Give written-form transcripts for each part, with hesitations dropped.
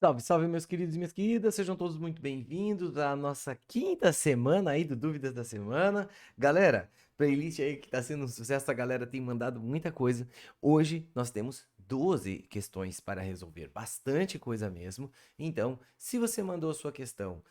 Salve, salve, meus queridos e minhas queridas, sejam todos muito bem-vindos à nossa quinta semana aí do Dúvidas da Semana. Galera, playlist aí que tá sendo um sucesso, a galera tem mandado muita coisa. Hoje nós temos 12 questões para resolver, bastante coisa mesmo. Então, se você mandou sua questão,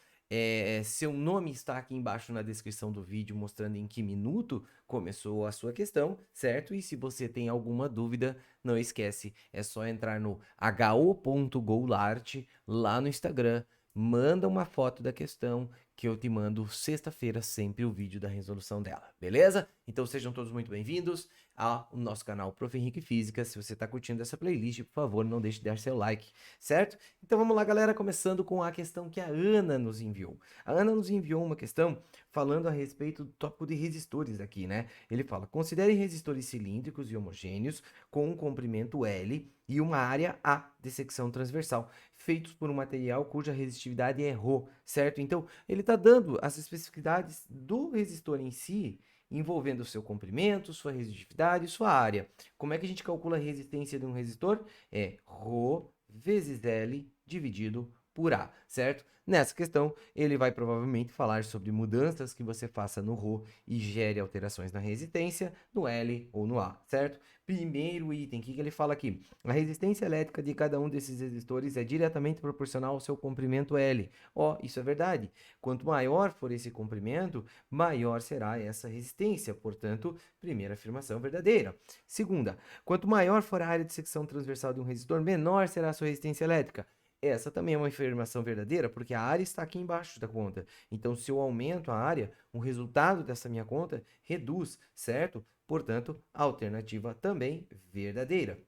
seu nome está aqui embaixo na descrição do vídeo, mostrando em que minuto começou a sua questão, certo? E se você tem alguma dúvida, não esquece, é só entrar no ho.goulart lá no Instagram, manda uma foto da questão que eu te mando sexta-feira sempre o vídeo da resolução dela, beleza? Então sejam todos muito bem-vindos ao nosso canal Prof. Henrique Física. Se você está curtindo essa playlist, por favor, não deixe de dar seu like, certo? Então vamos lá, galera, começando com a questão que a Ana nos enviou. A Ana nos enviou uma questão falando a respeito do tópico de resistores aqui, né? Ele fala: considere resistores cilíndricos e homogêneos com um comprimento L e uma área A de secção transversal, feitos por um material cuja resistividade é ρ, certo? Então, ele está dando as especificidades do resistor em si, envolvendo o seu comprimento, sua resistividade e sua área. Como é que a gente calcula a resistência de um resistor? É ρ vezes L dividido por A, certo? Nessa questão, ele vai provavelmente falar sobre mudanças que você faça no ρ e gere alterações na resistência, no L ou no A, certo? Primeiro item, o que ele fala aqui? A resistência elétrica de cada um desses resistores é diretamente proporcional ao seu comprimento L. Ó, isso é verdade. Quanto maior for esse comprimento, maior será essa resistência. Portanto, primeira afirmação verdadeira. Segunda, quanto maior for a área de secção transversal de um resistor, menor será a sua resistência elétrica. Essa também é uma afirmação verdadeira, porque a área está aqui embaixo da conta. Então, se eu aumento a área, o resultado dessa minha conta reduz, certo? Portanto, a alternativa também verdadeira.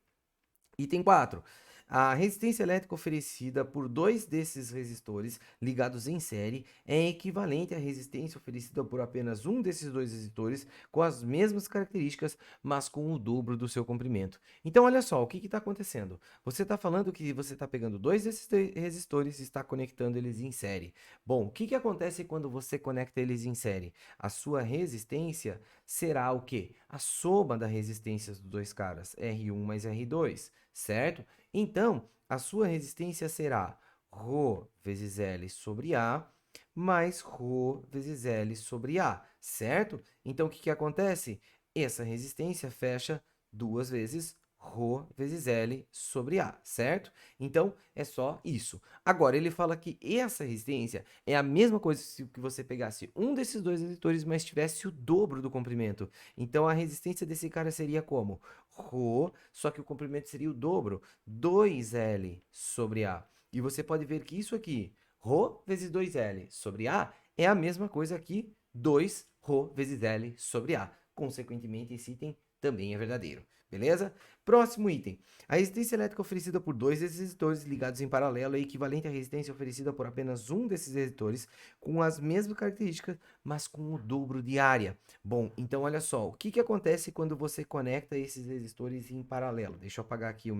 Item 4. A resistência elétrica oferecida por dois desses resistores ligados em série é equivalente à resistência oferecida por apenas um desses dois resistores com as mesmas características, mas com o dobro do seu comprimento. Então, olha só, o que está acontecendo? Você está falando que você está pegando dois desses resistores e está conectando eles em série. Bom, o que acontece quando você conecta eles em série? A sua resistência será o quê? A soma das resistências dos dois caras, R1 mais R2, certo? Então, a sua resistência será ρ vezes L sobre A mais ρ vezes L sobre A, certo? Então, o que acontece? Essa resistência fecha duas vezes ρ vezes L sobre A, certo? Então, é só isso. Agora, ele fala que essa resistência é a mesma coisa se que você pegasse um desses dois resistores, mas tivesse o dobro do comprimento. Então, a resistência desse cara seria como? Rho, só que o comprimento seria o dobro, 2L sobre A. E você pode ver que isso aqui, Rho vezes 2L sobre A, é a mesma coisa aqui, 2 Rho vezes L sobre A. Consequentemente, esse item também é verdadeiro. Beleza? Próximo item. A resistência elétrica oferecida por dois desses resistores ligados em paralelo é equivalente à resistência oferecida por apenas um desses resistores com as mesmas características, mas com o dobro de área. Bom, então olha só, o que acontece quando você conecta esses resistores em paralelo? Deixa eu apagar aqui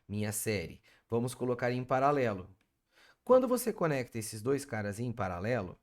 minha série. Vamos colocar em paralelo. Quando você conecta esses dois caras em paralelo,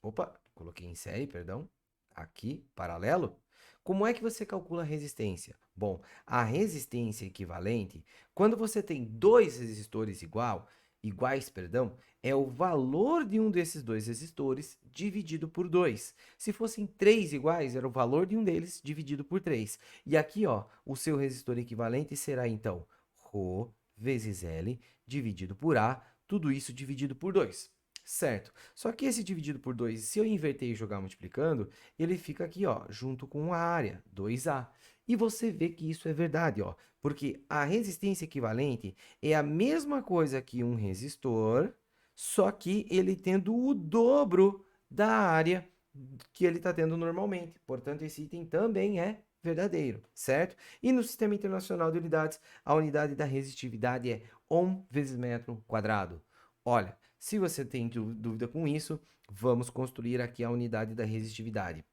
opa, coloquei em série, perdão, aqui, paralelo. Como é que você calcula a resistência? Bom, a resistência equivalente, quando você tem dois resistores iguais, perdão, é o valor de um desses dois resistores dividido por 2. Se fossem três iguais, era o valor de um deles dividido por 3. E aqui, ó, o seu resistor equivalente será então ρ vezes L dividido por A, tudo isso dividido por 2. Certo. Só que esse dividido por 2, se eu inverter e jogar multiplicando, ele fica aqui, ó, junto com a área, 2A. E você vê que isso é verdade, ó, porque a resistência equivalente é a mesma coisa que um resistor, só que ele tendo o dobro da área que ele está tendo normalmente. Portanto, esse item também é verdadeiro, certo? E no Sistema Internacional de Unidades, a unidade da resistividade é ohm vezes metro quadrado. Olha, se você tem dúvida com isso, vamos construir aqui a unidade da resistividade.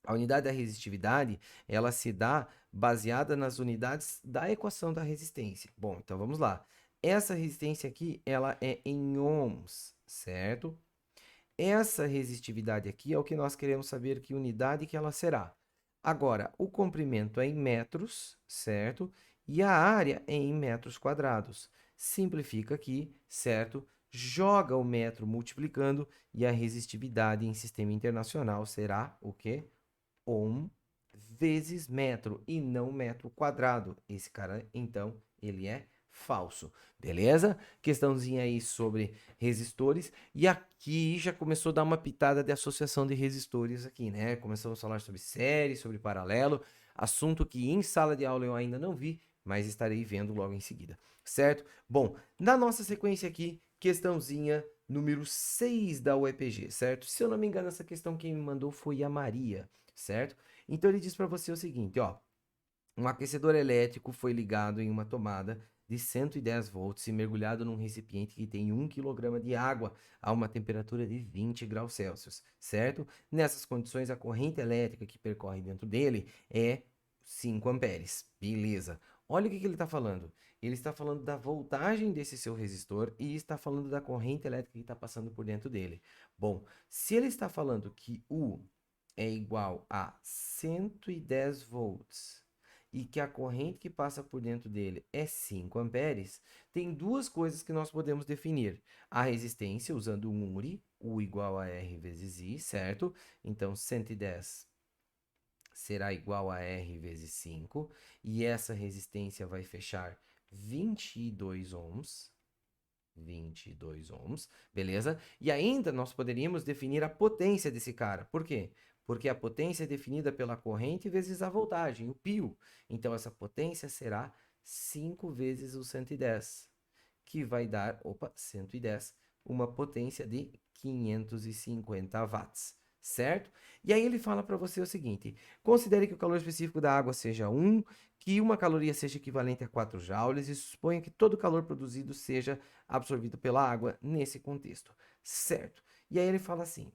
A unidade da resistividade, ela se dá baseada nas unidades da equação da resistência. Bom, então vamos lá. Essa resistência aqui, ela é em ohms, certo? Essa resistividade aqui é o que nós queremos saber que unidade que ela será. Agora, o comprimento é em metros, certo? e a área é em metros quadrados. Simplifica aqui, certo? Joga o metro multiplicando e a resistividade em sistema internacional será o quê? Ohm vezes metro e não metro quadrado. Esse cara, então, ele é falso. Beleza? Questãozinha aí sobre resistores. E aqui já começou a dar uma pitada de associação de resistores aqui, né? Começamos a falar sobre série, sobre paralelo. Assunto que em sala de aula eu ainda não vi, mas estarei vendo logo em seguida. Certo? Bom, na nossa sequência aqui, questãozinha número 6 da UEPG, certo? Se eu não me engano, essa questão quem me mandou foi a Maria, certo? Então ele diz para você o seguinte, ó, um aquecedor elétrico foi ligado em uma tomada de 110 volts e mergulhado num recipiente que tem 1 kg de água a uma temperatura de 20 graus Celsius, certo? Nessas condições, a corrente elétrica que percorre dentro dele é 5 amperes. Beleza. Olha o que ele está falando. Ele está falando da voltagem desse seu resistor e está falando da corrente elétrica que está passando por dentro dele. Bom, se ele está falando que U é igual a 110 volts e que a corrente que passa por dentro dele é 5 amperes, tem duas coisas que nós podemos definir. A resistência usando o Muri, U igual a R vezes I, certo? Então, 110 será igual a R vezes 5, e essa resistência vai fechar 22 ohms. 22 ohms, beleza? E ainda nós poderíamos definir a potência desse cara. Por quê? Porque a potência é definida pela corrente vezes a voltagem, o π. Então, essa potência será 5 vezes o 110, que vai dar, 110, uma potência de 550 watts, certo? E aí ele fala para você o seguinte, considere que o calor específico da água seja 1, que uma caloria seja equivalente a 4 joules e suponha que todo o calor produzido seja absorvido pela água nesse contexto, certo? E aí ele fala assim,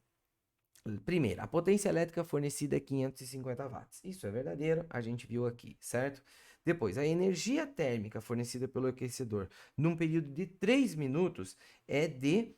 primeiro, a potência elétrica fornecida é 550 watts. Isso é verdadeiro, a gente viu aqui, certo? Depois, a energia térmica fornecida pelo aquecedor num período de 3 minutos é de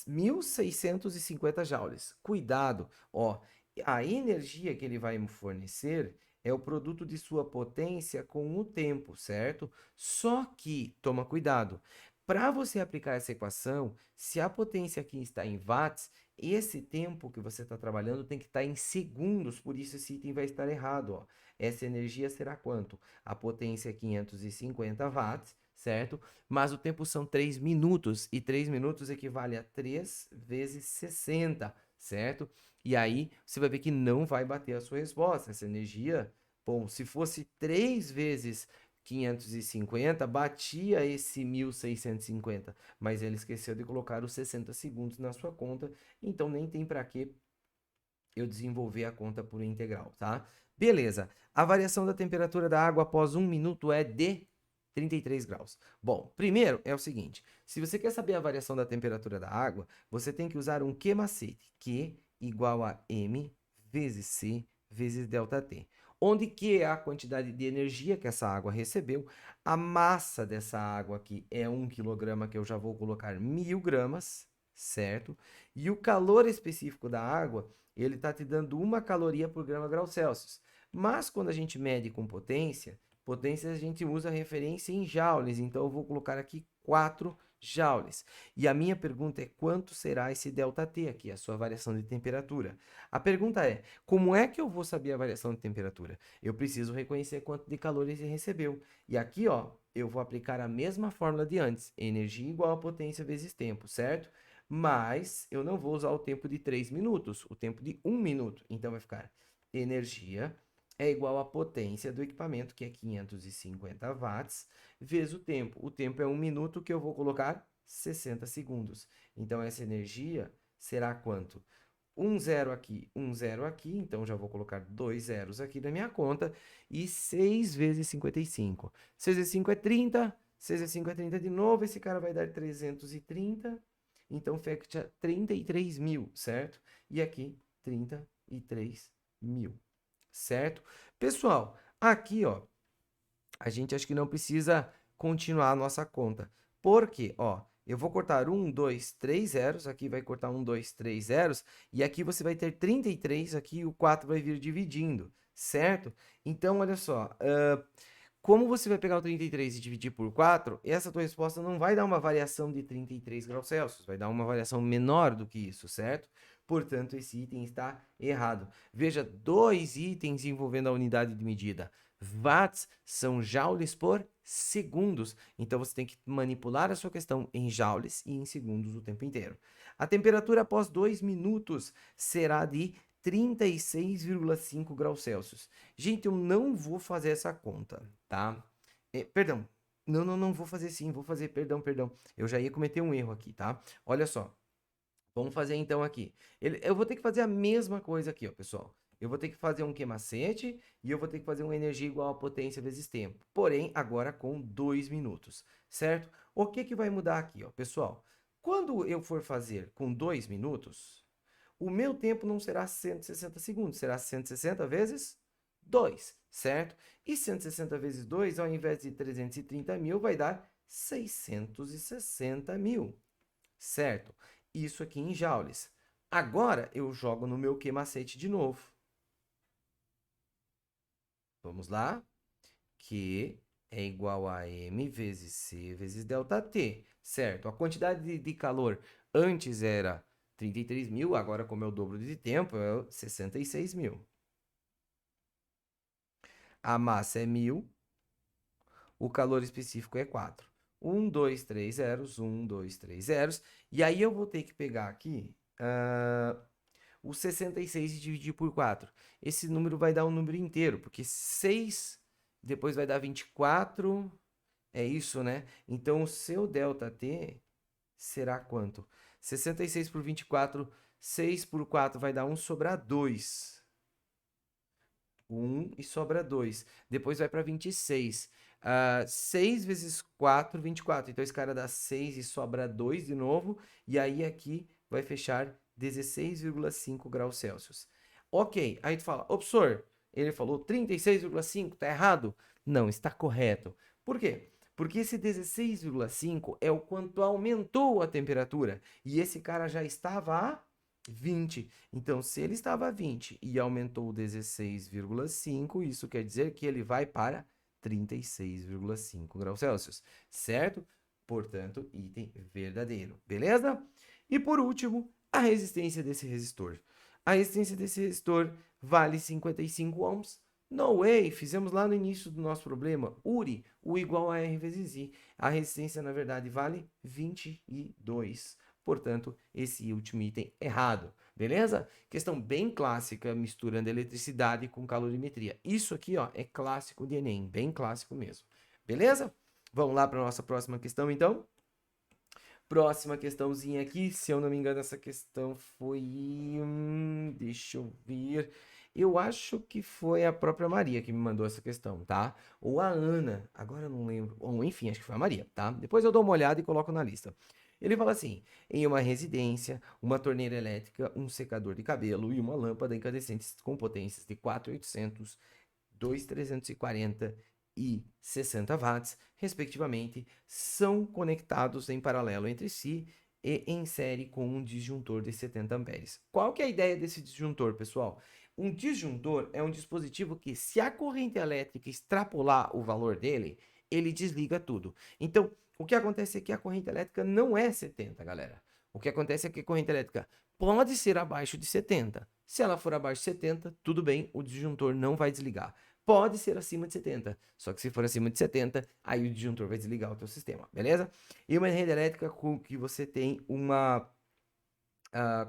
1.650 joules. Cuidado, ó, a energia que ele vai fornecer é o produto de sua potência com o tempo, certo? Só que, toma cuidado, para você aplicar essa equação, se a potência aqui está em watts, esse tempo que você está trabalhando tem que estar em segundos, por isso esse item vai estar errado, ó. Essa energia será quanto? A potência é 550 watts, certo? Mas o tempo são 3 minutos, e 3 minutos equivale a 3 vezes 60, certo? E aí você vai ver que não vai bater a sua resposta. Essa energia, bom, se fosse 3 vezes 550, batia esse 1.650, mas ele esqueceu de colocar os 60 segundos na sua conta, então nem tem para que eu desenvolver a conta por integral, tá? Beleza, a variação da temperatura da água após 1 minuto é de 33 graus. Bom, primeiro é o seguinte, se você quer saber a variação da temperatura da água, você tem que usar um Q macete, Q igual a M vezes C vezes ΔT, onde Q é a quantidade de energia que essa água recebeu, a massa dessa água aqui é 1 kg, que eu já vou colocar 1.000 gramas, certo? E o calor específico da água, ele está te dando 1 caloria por grama grau Celsius. Mas quando a gente mede com potência, potência a gente usa referência em joules, então eu vou colocar aqui 4 joules. E a minha pergunta é quanto será esse ΔT aqui, a sua variação de temperatura? A pergunta é, como é que eu vou saber a variação de temperatura? Eu preciso reconhecer quanto de calor ele recebeu. E aqui, ó, eu vou aplicar a mesma fórmula de antes, energia igual a potência vezes tempo, certo? Mas eu não vou usar o tempo de 3 minutos, o tempo de 1 minuto. Então vai ficar energia é igual à potência do equipamento, que é 550 watts, vezes o tempo. O tempo é 1 minuto, que eu vou colocar 60 segundos. Então essa energia será quanto? Um zero aqui, um zero aqui, então já vou colocar 2 zeros aqui na minha conta, e 6 vezes 55. 6 vezes 5 é 30, 6 vezes 5 é 30 de novo, esse cara vai dar 330, então fecha 33 mil, certo? E aqui, 33 mil, certo? Pessoal, aqui, ó, a gente acho que não precisa continuar a nossa conta. Por quê? Ó, eu vou cortar 1, 2, 3 zeros, aqui vai cortar 1, 2, 3 zeros, e aqui você vai ter 33, aqui o 4 vai vir dividindo, certo? Então, olha só, Como você vai pegar o 33 e dividir por 4, essa tua resposta não vai dar uma variação de 33 graus Celsius, vai dar uma variação menor do que isso, certo? Portanto, esse item está errado. Veja, dois itens envolvendo a unidade de medida. Watts são joules por segundos. Então, você tem que manipular a sua questão em joules e em segundos o tempo inteiro. A temperatura após 2 minutos será de 36,5 graus Celsius. Gente, eu não vou fazer essa conta, tá? Perdão. Não vou fazer sim, vou fazer, perdão. Eu já ia cometer um erro aqui, tá? Olha só. Vamos fazer então aqui. Eu vou ter que fazer a mesma coisa aqui, ó, pessoal. Eu vou ter que fazer um Q-macete e eu vou ter que fazer uma energia igual a potência vezes tempo. Porém, agora com 2 minutos, certo? O que que vai mudar aqui, ó, pessoal? Quando eu for fazer com 2 minutos, o meu tempo não será 160 segundos, será 160 vezes 2, certo? E 160 vezes 2, ao invés de 330 mil, vai dar 660 mil, certo? Isso aqui em joules. Agora eu jogo no meu Q-macete de novo. Vamos lá? Q é igual a M vezes C vezes ΔT, certo? A quantidade de calor antes era 33 mil, agora como é o dobro de tempo, é 66 mil. A massa é 1000, o calor específico é 4. 1, 2, 3 zeros, 1, 2, 3 zeros. E aí eu vou ter que pegar aqui o 66 e dividir por 4. Esse número vai dar um número inteiro, porque 6 depois vai dar 24. É isso, né? Então, o seu ΔT será quanto? 66 por 24, 6 por 4 vai dar 1, sobra 2. 1 e sobra 2. Depois vai para 26. 6 vezes 4, 24. Então, esse cara dá 6 e sobra 2 de novo. E aí, aqui vai fechar 16,5 graus Celsius. Ok, aí tu fala, ô professor, ele falou 36,5, tá errado? Não, está correto. Por quê? Porque esse 16,5 é o quanto aumentou a temperatura. E esse cara já estava a 20. Então, se ele estava a 20 e aumentou 16,5, isso quer dizer que ele vai para 36,5 graus Celsius, certo? Portanto, item verdadeiro, beleza? E por último, a resistência desse resistor. A resistência desse resistor vale 55 ohms. No way, fizemos lá no início do nosso problema. URI, U igual a R vezes I. A resistência, na verdade, vale 22. Portanto, esse último item errado, beleza? Questão bem clássica, misturando eletricidade com calorimetria. Isso aqui, ó, é clássico de Enem, bem clássico mesmo. Beleza? Vamos lá para a nossa próxima questão, então? Próxima questãozinha aqui, se eu não me engano, essa questão foi. Deixa eu ver. Eu acho que foi a própria Maria que me mandou essa questão, tá? Ou a Ana, agora eu não lembro. Ou enfim, acho que foi a Maria, tá? Depois eu dou uma olhada e coloco na lista. Ele fala assim: em uma residência, uma torneira elétrica, um secador de cabelo e uma lâmpada incandescente com potências de 4.800, 2.340 e 60 watts, respectivamente, são conectados em paralelo entre si e em série com um disjuntor de 70 amperes. Qual que é a ideia desse disjuntor, pessoal? Um disjuntor é um dispositivo que, se a corrente elétrica extrapolar o valor dele, ele desliga tudo. Então, o que acontece é que a corrente elétrica não é 70, galera. O que acontece é que a corrente elétrica pode ser abaixo de 70. Se ela for abaixo de 70, tudo bem, o disjuntor não vai desligar. Pode ser acima de 70, só que se for acima de 70, aí o disjuntor vai desligar o teu sistema, beleza? E uma rede elétrica com que você tem uma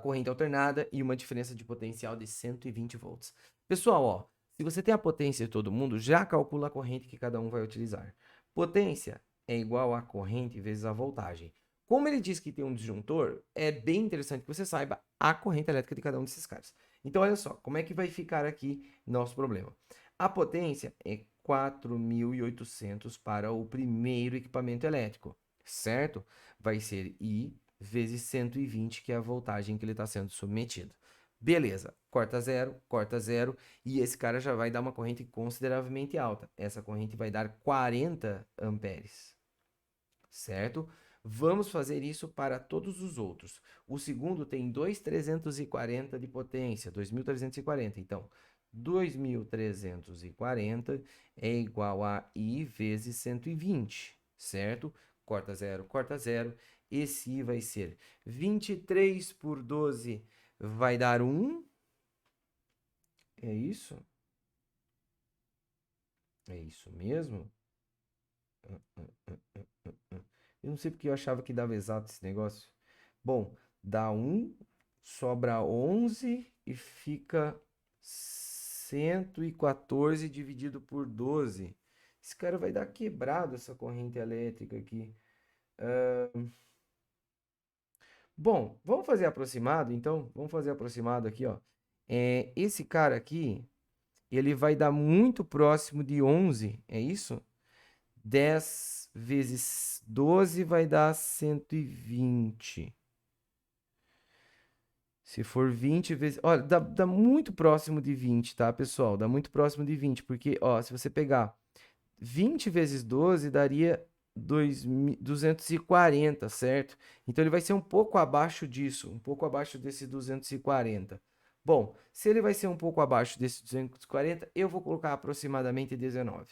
corrente alternada e uma diferença de potencial de 120 volts. Pessoal, ó, se você tem a potência de todo mundo, já calcula a corrente que cada um vai utilizar. Potência é igual a corrente vezes a voltagem. Como ele diz que tem um disjuntor, é bem interessante que você saiba a corrente elétrica de cada um desses caras. Então, olha só, como é que vai ficar aqui nosso problema? A potência é 4.800 para o primeiro equipamento elétrico, certo? Vai ser I vezes 120, que é a voltagem que ele está sendo submetido. Beleza, corta zero, e esse cara já vai dar uma corrente consideravelmente alta. Essa corrente vai dar 40 amperes, certo? Vamos fazer isso para todos os outros. O segundo tem 2.340 de potência, 2.340. Então, 2.340 é igual a I vezes 120, certo? Corta zero, corta zero. Esse I vai ser 23 por 12, vai dar 1. É isso? É isso mesmo? Eu não sei porque eu achava que dava exato esse negócio. Bom, dá 1, sobra 11 e fica 114 dividido por 12. Esse cara vai dar quebrado essa corrente elétrica aqui. Bom, vamos fazer aproximado, então? Vamos fazer aproximado aqui, ó. Esse cara aqui, ele vai dar muito próximo de 11, é isso? 10 vezes 12 vai dar 120. Se for 20 vezes... Olha, dá muito próximo de 20, tá, pessoal? Dá muito próximo de 20, porque, ó, se você pegar 20 vezes 12, daria 240, certo? Então, ele vai ser um pouco abaixo disso, um pouco abaixo desse 240. Bom, se ele vai ser um pouco abaixo desse 240, eu vou colocar aproximadamente 19,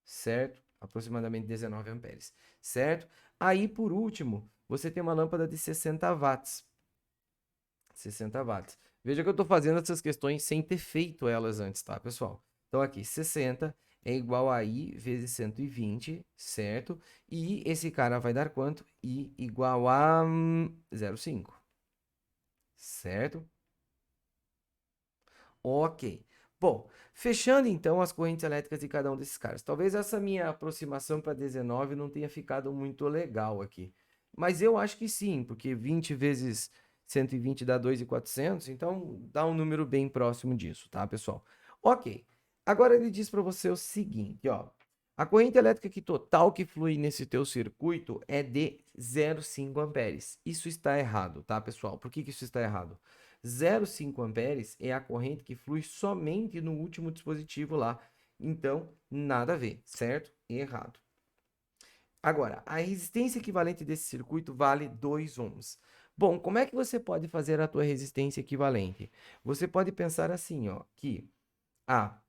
certo? Aproximadamente 19 amperes, certo? Aí, por último, você tem uma lâmpada de 60 watts. 60 watts. Veja que eu estou fazendo essas questões sem ter feito elas antes, tá, pessoal? Então, aqui, 60 é igual a I vezes 120, certo? E esse cara vai dar quanto? I igual a 0,5, certo? Ok. Bom, fechando então as correntes elétricas de cada um desses caras. Talvez essa minha aproximação para 19 não tenha ficado muito legal aqui. Mas eu acho que sim, porque 20 vezes 120 dá 2.400, então dá um número bem próximo disso, tá, pessoal? Ok. Agora ele diz para você o seguinte, ó. A corrente elétrica total que flui nesse teu circuito é de 0,5 amperes. Isso está errado, tá, pessoal? Por que isso está errado? 0,5 amperes é a corrente que flui somente no último dispositivo lá. Então, nada a ver, certo? Errado. Agora, a resistência equivalente desse circuito vale 2 ohms. Bom, como é que você pode fazer a tua resistência equivalente? Você pode pensar assim, ó, que a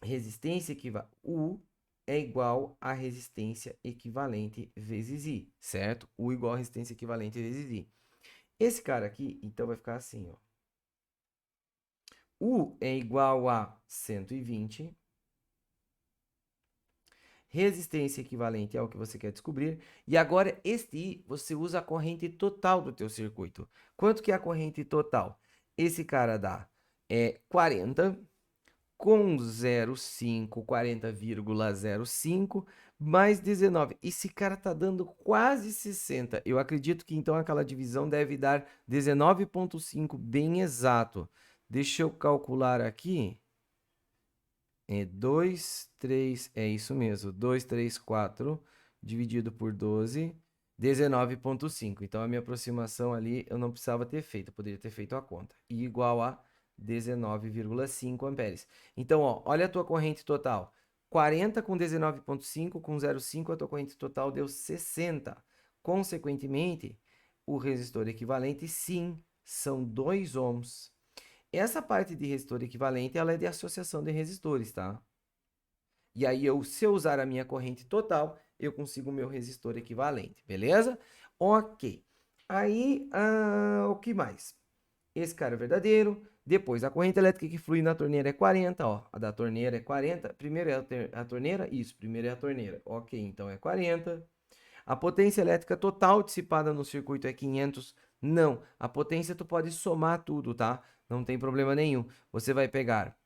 resistência equivalente, U é igual a resistência equivalente vezes I, certo? U igual a resistência equivalente vezes I. Esse cara aqui, então, vai ficar assim, ó. U é igual a 120. Resistência equivalente é o que você quer descobrir. E agora, este I, você usa a corrente total do teu circuito. Quanto que é a corrente total? Esse cara dá 40 com 0,5, 40,05 mais 19. Esse cara tá dando quase 60. Eu acredito que então aquela divisão deve dar 19,5 bem exato. Deixa eu calcular aqui. 2, 3, é isso mesmo. 2, 3, 4 dividido por 12, 19,5. Então, a minha aproximação ali eu não precisava ter feito, eu poderia ter feito a conta. I igual a 19,5 amperes. Então, ó, olha a tua corrente total. 40 com 19,5 com 0,5, a tua corrente total deu 60. Consequentemente, o resistor equivalente, sim, são 2 ohms. Essa parte de resistor equivalente, ela é de associação de resistores, tá? E aí, se eu usar a minha corrente total, eu consigo o meu resistor equivalente, beleza? Ok. Aí, o que mais? Esse cara é verdadeiro. Depois, a corrente elétrica que flui na torneira é 40, ó. A da torneira é 40. Primeiro é a torneira? Isso, primeiro é a torneira. Ok, então é 40. A potência elétrica total dissipada no circuito é 500. Não, a potência tu pode somar tudo, tá? Não tem problema nenhum. Você vai pegar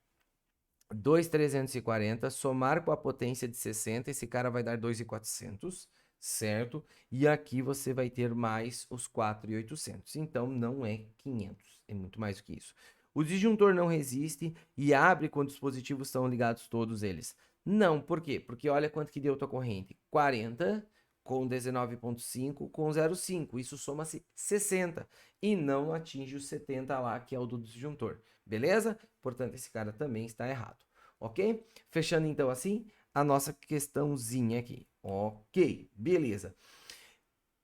2.340, somar com a potência de 60, esse cara vai dar 2.400, certo? E aqui você vai ter mais os 4.800. Então, não é 500, é muito mais do que isso. O disjuntor não resiste e abre quando os dispositivos estão ligados todos eles. Não, por quê? Porque olha quanto que deu tua corrente. 40 com 19,5 com 0,5. Isso soma-se 60 e não atinge os 70 lá, que é o do disjuntor. Beleza? Portanto, esse cara também está errado. Ok? Fechando então assim a nossa questãozinha aqui. Ok, beleza.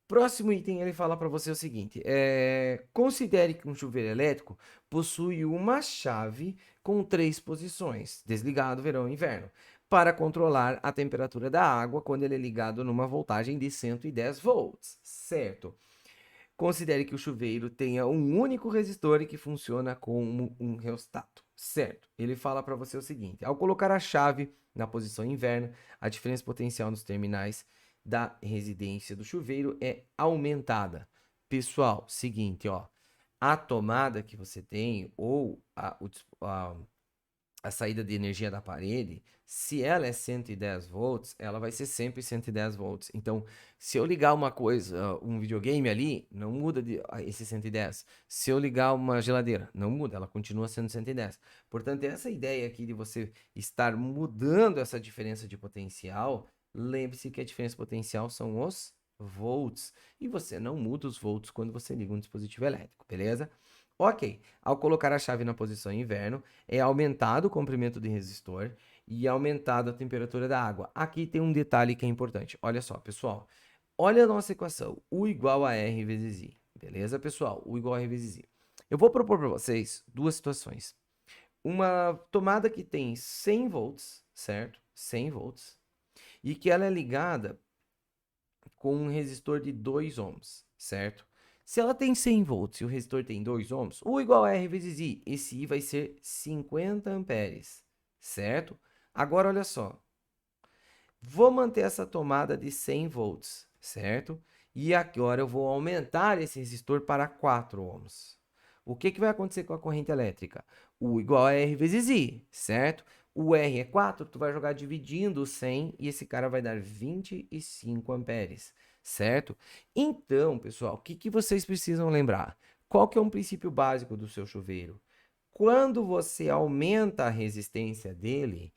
Próximo item, ele fala para você o seguinte: considere que um chuveiro elétrico possui uma chave com 3 posições, desligado, verão e inverno, para controlar a temperatura da água quando ele é ligado numa voltagem de 110 volts, certo? Considere que o chuveiro tenha um único resistor e que funciona como um reostato, certo? Ele fala para você o seguinte: ao colocar a chave na posição inverno, a diferença potencial nos terminais da residência do chuveiro é aumentada. Pessoal, seguinte, ó, a tomada que você tem ou a saída de energia da parede, se ela é 110 volts, ela vai ser sempre 110 volts. Então, se eu ligar uma coisa, um videogame ali, não muda esse 110. Se eu ligar uma geladeira, não muda, ela continua sendo 110. Portanto, essa ideia aqui de você estar mudando essa diferença de potencial, lembre-se que a diferença potencial são os volts. E você não muda os volts quando você liga um dispositivo elétrico, beleza? Ok, ao colocar a chave na posição inverno, é aumentado o comprimento de resistor e aumentada a temperatura da água. Aqui tem um detalhe que é importante. Olha só, pessoal. Olha a nossa equação. U igual a R vezes I. Beleza, pessoal? U igual a R vezes I. Eu vou propor para vocês duas situações. Uma tomada que tem 100 volts, certo? 100 volts. E que ela é ligada com um resistor de 2 ohms, certo? Se ela tem 100 volts e o resistor tem 2 ohms, U igual a R vezes I, esse I vai ser 50 amperes, certo? Agora, olha só, vou manter essa tomada de 100 volts, certo? E agora eu vou aumentar esse resistor para 4 ohms. O que vai acontecer com a corrente elétrica? U igual a R vezes I, certo? O R é 4, tu vai jogar dividindo o 100 e esse cara vai dar 25 amperes, certo? Então, pessoal, o que vocês precisam lembrar? Qual que é um princípio básico do seu chuveiro? Quando você aumenta a resistência dele,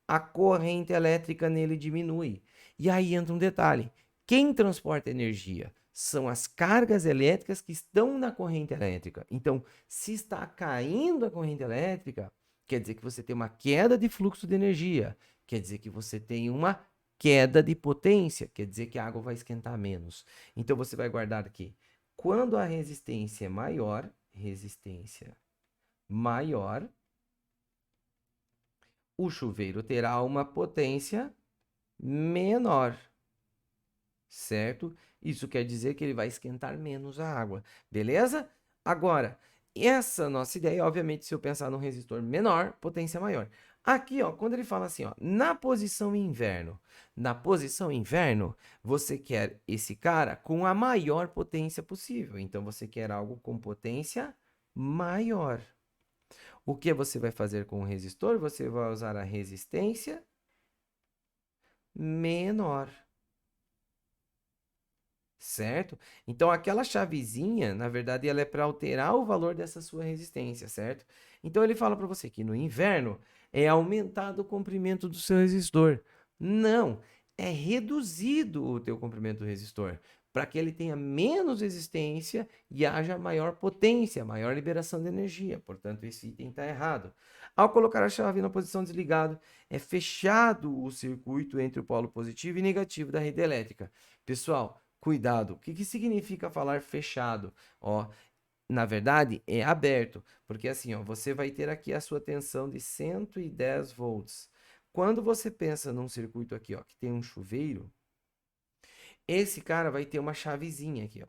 a corrente elétrica nele diminui. E aí entra um detalhe: quem transporta energia são as cargas elétricas que estão na corrente elétrica. Então, se está caindo a corrente elétrica, quer dizer que você tem uma queda de fluxo de energia, quer dizer que você tem uma queda de potência, quer dizer que a água vai esquentar menos. Então, você vai guardar aqui: quando a resistência maior, o chuveiro terá uma potência menor, certo? Isso quer dizer que ele vai esquentar menos a água, beleza? Agora, essa nossa ideia, obviamente, se eu pensar num resistor menor, potência maior. Aqui, ó, quando ele fala assim, ó, na posição inverno, você quer esse cara com a maior potência possível. Então, você quer algo com potência maior. O que você vai fazer com o resistor? Você vai usar a resistência menor, certo? Então, aquela chavezinha, na verdade, ela é para alterar o valor dessa sua resistência, certo? Então, ele fala para você que no inverno é aumentado o comprimento do seu resistor. Não, é reduzido o teu comprimento do resistor, para que ele tenha menos resistência e haja maior potência, maior liberação de energia. Portanto, esse item está errado. Ao colocar a chave na posição desligado, é fechado o circuito entre o polo positivo e negativo da rede elétrica. Pessoal, cuidado. O que significa falar fechado? Ó, na verdade, é aberto, porque assim, ó, você vai ter aqui a sua tensão de 110 volts. Quando você pensa num circuito aqui, ó, que tem um chuveiro, esse cara vai ter uma chavezinha aqui, ó.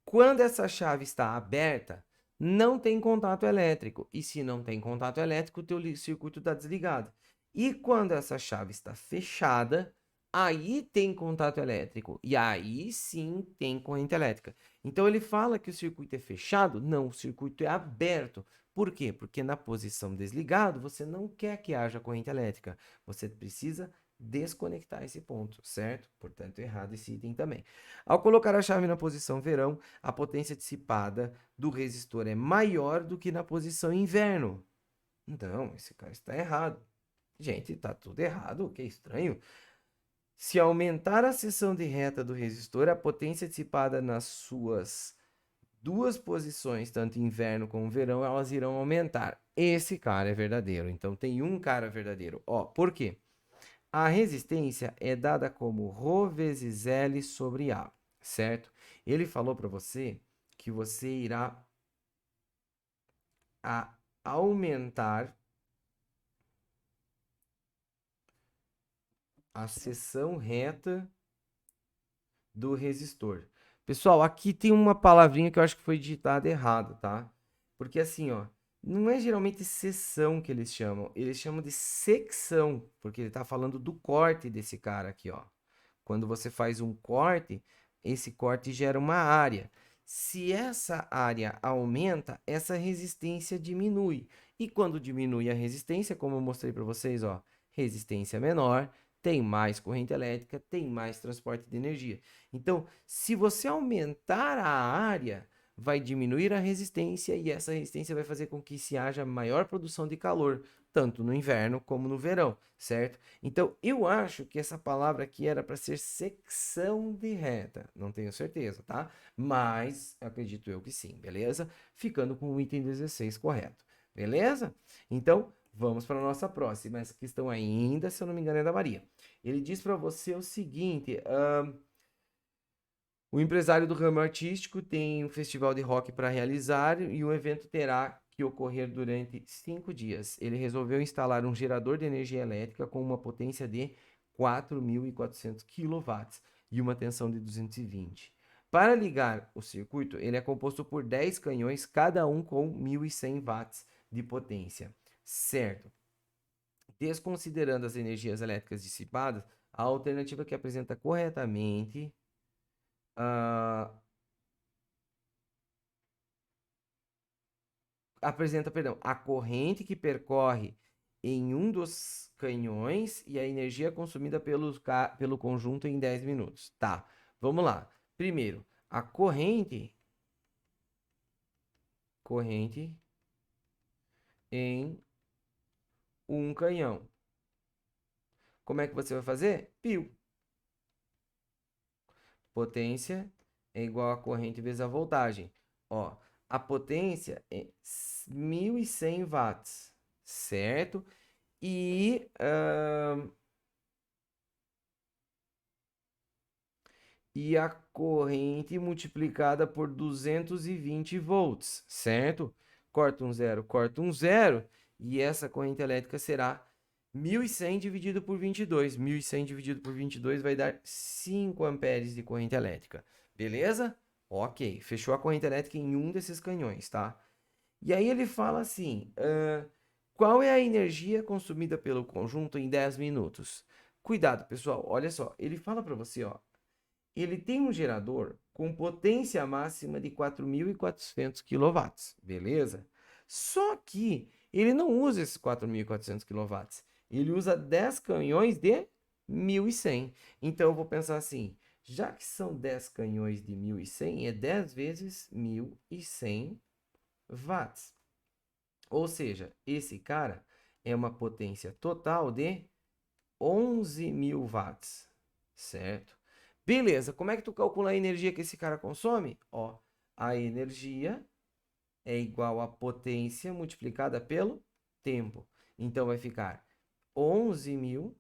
Quando essa chave está aberta, não tem contato elétrico. E se não tem contato elétrico, o teu circuito está desligado. E quando essa chave está fechada, aí tem contato elétrico. E aí sim tem corrente elétrica. Então ele fala que o circuito é fechado? Não, o circuito é aberto. Por quê? Porque na posição desligado, você não quer que haja corrente elétrica. Você precisa desconectar esse ponto, certo? Portanto, errado esse item também. Ao colocar a chave na posição verão, a potência dissipada do resistor é maior do que na posição inverno. Não, esse cara está errado. Gente, está tudo errado, que estranho. Se aumentar a seção de reta do resistor, a potência dissipada nas suas duas posições, tanto inverno como verão, elas irão aumentar. Esse cara é verdadeiro. Então tem um cara verdadeiro. Ó, por quê? A resistência é dada como Rho vezes L sobre A, certo? Ele falou para você que você irá aumentar a seção reta do resistor. Pessoal, aqui tem uma palavrinha que eu acho que foi digitada errado, tá? Porque assim, ó, não é geralmente seção que eles chamam de secção, porque ele tá falando do corte desse cara aqui, ó. Quando você faz um corte, esse corte gera uma área. Se essa área aumenta, essa resistência diminui. E quando diminui a resistência, como eu mostrei para vocês, ó, resistência menor, tem mais corrente elétrica, tem mais transporte de energia. Então, se você aumentar a área, vai diminuir a resistência e essa resistência vai fazer com que se haja maior produção de calor, tanto no inverno como no verão, certo? Então, eu acho que essa palavra aqui era para ser secção de reta, não tenho certeza, tá? Mas acredito eu que sim, beleza? Ficando com o item 16 correto, beleza? Então, vamos para a nossa próxima. Essa questão ainda, se eu não me engano, é da Maria. Ele diz para você o seguinte: o empresário do ramo artístico tem um festival de rock para realizar e o evento terá que ocorrer durante 5 dias. Ele resolveu instalar um gerador de energia elétrica com uma potência de 4.400 kW e uma tensão de 220. Para ligar o circuito, ele é composto por 10 canhões, cada um com 1.100 watts de potência. Certo. Desconsiderando as energias elétricas dissipadas, a alternativa que apresenta corretamente a corrente que percorre em um dos canhões e a energia consumida pelo conjunto em 10 minutos. Tá, vamos lá. Primeiro, a corrente em um canhão. Como é que você vai fazer? Pio. Potência é igual a corrente vezes a voltagem. Ó, a potência é 1.100 watts, certo? E a corrente multiplicada por 220 volts, certo? Corta um zero, e essa corrente elétrica será 1.100 dividido por 22. 1.100 dividido por 22 vai dar 5 amperes de corrente elétrica, beleza? Ok, fechou a corrente elétrica em um desses canhões, tá? E aí ele fala assim, qual é a energia consumida pelo conjunto em 10 minutos? Cuidado, pessoal, olha só, ele fala para você, ó, ele tem um gerador com potência máxima de 4.400 kW, beleza? Só que ele não usa esses 4.400 kW, ele usa 10 canhões de 1.100. Então eu vou pensar assim, já que são 10 canhões de 1.100, é 10 vezes 1.100 watts. Ou seja, esse cara é uma potência total de 11.000 watts, certo? Beleza, como é que tu calcula a energia que esse cara consome? Ó, a energia é igual a potência multiplicada pelo tempo. Então vai ficar 11.000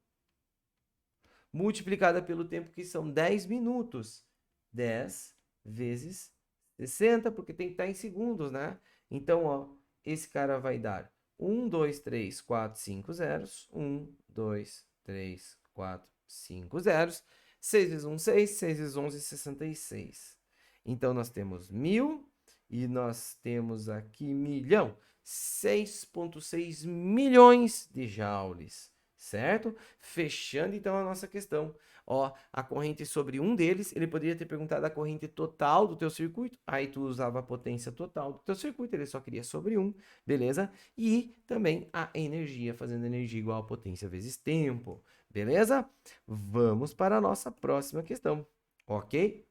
multiplicada pelo tempo, que são 10 minutos. 10 vezes 60, porque tem que estar em segundos, né? Então, ó, esse cara vai dar 1, 2, 3, 4, 5 zeros. 1, 2, 3, 4, 5 zeros. 6 vezes 1, 6. 6 vezes 11, 66. Então, nós temos 1.000 e nós temos aqui milhão. 6,6 milhões de joules, certo? Fechando então a nossa questão. Ó, a corrente sobre um deles, ele poderia ter perguntado a corrente total do teu circuito, aí tu usava a potência total do teu circuito, ele só queria sobre um, beleza? E também a energia, fazendo energia igual a potência vezes tempo, beleza? Vamos para a nossa próxima questão, ok?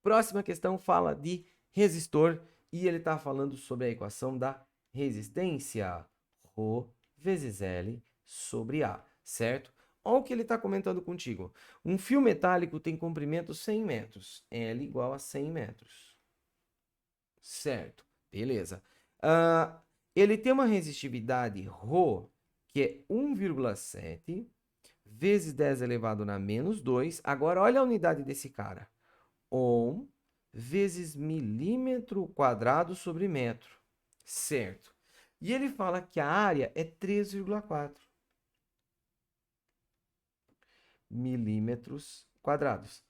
Próxima questão fala de resistor e ele está falando sobre a equação da resistência, Rho vezes L sobre A, certo? Olha o que ele está comentando contigo. Um fio metálico tem comprimento 100 metros, L igual a 100 metros, certo? Beleza. Ele tem uma resistividade Rho que é 1,7 vezes 10 elevado na menos 2. Agora, olha a unidade desse cara. Ohm vezes milímetro quadrado sobre metro. Certo. E ele fala que a área é 3,4 milímetros quadrados.